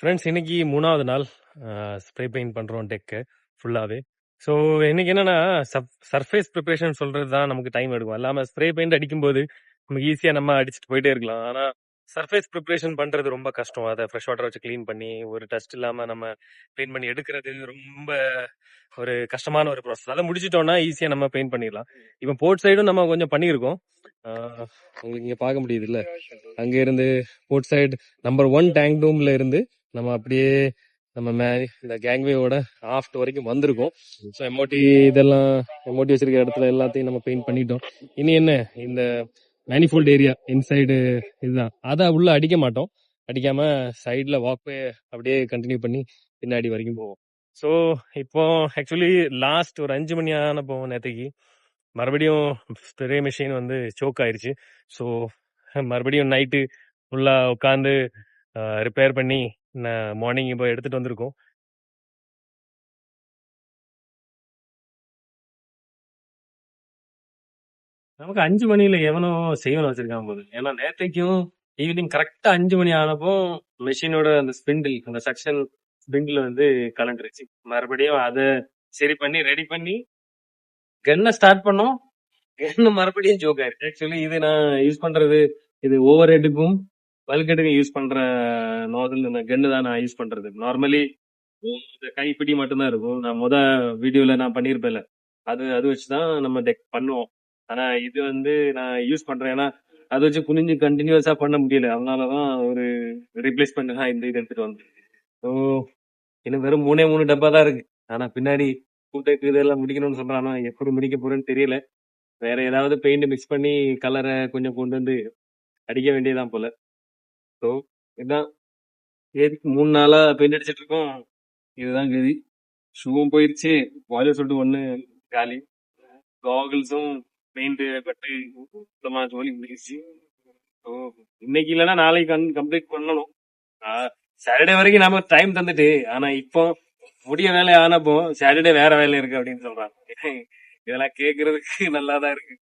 Friends இன்னைக்கு 3வது நாள் ஸ்ப்ரே பெயிண்ட் பண்றோம் டெக்கு ஃபுல்லாவே. ஸோ இன்னைக்கு என்னன்னா சர்ஃபேஸ் ப்ரிப்பரேஷன் சொல்றது தான் நமக்கு டைம் எடுக்கும். இல்லாம ஸ்ப்ரே பெயிண்ட் அடிக்கும்போது நமக்கு ஈஸியா நம்ம அடிச்சுட்டு போயிட்டே இருக்கலாம். ஆனா சர்ஃபேஸ் ப்ரிப்பரேஷன் பண்றது ரொம்ப கஷ்டம். அதை ஃப்ரெஷ் வாட்டர் வச்சு க்ளீன் பண்ணி ஒரு டஸ்ட் இல்லாம நம்ம க்ளீன் பண்ணி எடுக்கிறது ரொம்ப ஒரு கஷ்டமான ஒரு ப்ராசஸ். அதை முடிச்சிட்டோம்னா ஈஸியா நம்ம பெயிண்ட் பண்ணிடலாம். இப்போ போர்ட் சைடும் நம்ம கொஞ்சம் பண்ணியிருக்கோம். உங்களுக்கு இங்க பார்க்க முடியுது இல்ல, அங்க இருந்து போர்ட் சைடு நம்பர் 1 டேங்க் டூம்ல இருந்து நம்ம அப்படியே நம்ம இந்த கேங்வேயோட ஆஃப்ட் வரைக்கும் வந்திருக்கோம். ஸோ எம்ஓடி இதெல்லாம் எம்ஓடி வச்சிருக்க இடத்துல எல்லாத்தையும் நம்ம பெயிண்ட் பண்ணிட்டோம். இனி என்ன, இந்த மேனிஃபோல்ட் ஏரியா இன்சைடு இதுதான், அதை உள்ள அடிக்க மாட்டோம். அடிக்காம சைட்ல வாக்வே அப்படியே கண்டினியூ பண்ணி பின்னாடி வரைக்கும் போவோம். ஸோ இப்போ ஆக்சுவலி லாஸ்ட் ஒரு 5 மணி ஆனப்போ நேற்றுக்கு மறுபடியும் ஸ்ப்ரே மிஷின் வந்து சோக் ஆயிருச்சு. ஸோ மறுபடியும் நைட்டு ஃபுல்லா உட்காந்து ரிப்பேர் பண்ணி மார்னிங் இப்போ எடுத்துட்டு வந்திருக்கோம். நமக்கு 5 மணியில எவனோ செய்வன வச்சிருக்கான் போது. ஏன்னா நேற்றைக்கும் ஈவினிங் கரெக்டா 5 மணி ஆனப்போ மெஷினோட அந்த ஸ்பிண்டில், அந்த செக்ஷன் ஸ்பிண்டில் வந்து கலண்டுருச்சு. மறுபடியும் அதை சரி பண்ணி ரெடி பண்ணி கன்னை ஸ்டார்ட் பண்ணோம். கன்னு மறுபடியும் ஜோக் ஆயிருக்கு. ஆக்சுவலி இது நான் யூஸ் பண்றது, இது ஓவர் ஹெட்டுக்கும் பல்கெட்டுக்கும் யூஸ் பண்ற நோதல் கன்னு தான் நான் யூஸ் பண்றது. நார்மலி கைப்பிடி மட்டும்தான் இருக்கும். நான் வீடியோல நான் பண்ணிருப்பேன்ல, அது வச்சுதான் நம்ம டெக் பண்ணுவோம். ஆனா இது வந்து நான் யூஸ் பண்றேன். ஏன்னா அதை வச்சு குனிஞ்சு கண்டினியூஸா பண்ண முடியல. அதனாலதான் ஒரு ரீப்ளேஸ்மெண்ட் தான் இந்த இது எடுத்துட்டு வந்தேன். ஸோ இன்னும் வெறும் 3 டப்பா தான் இருக்கு. ஆனா பின்னாடி கூட்டக்கு இதெல்லாம் முடிக்கணும்னு சொல்றான். எப்படி முடிக்க போறேன்னு தெரியல. வேற ஏதாவது பெயிண்ட் மிக்ஸ் பண்ணி கலரை கொஞ்சம் கொண்டு வந்து அடிக்க வேண்டியதான் போல. ஸோ இதுதான் எதுக்கு 3 நாளா பெயிண்ட் அடிச்சிட்டு இருக்கோம். இதுதான் கதி. ஷூவும் போயிருச்சு, பாய்லர் சொல்லிட்டு ஒண்ணு காலி, காகிள்ஸும் பெயிண்ட் பட்டு சுத்தமா ஜோலி முடிஞ்சிச்சு. ஸோ இன்னைக்கு இல்லைன்னா நாளைக்கு கம்ப்ளீட் பண்ணணும். சாட்டர்டே வரைக்கும் நாம டைம் தந்துட்டு, ஆனா இப்போ முடிய வேலை ஆனப்போ சாட்டர்டே வேற வேலை இருக்கு அப்படின்னு சொல்றாங்க. இதெல்லாம் கேக்குறதுக்கு நல்லாதான் இருக்கு.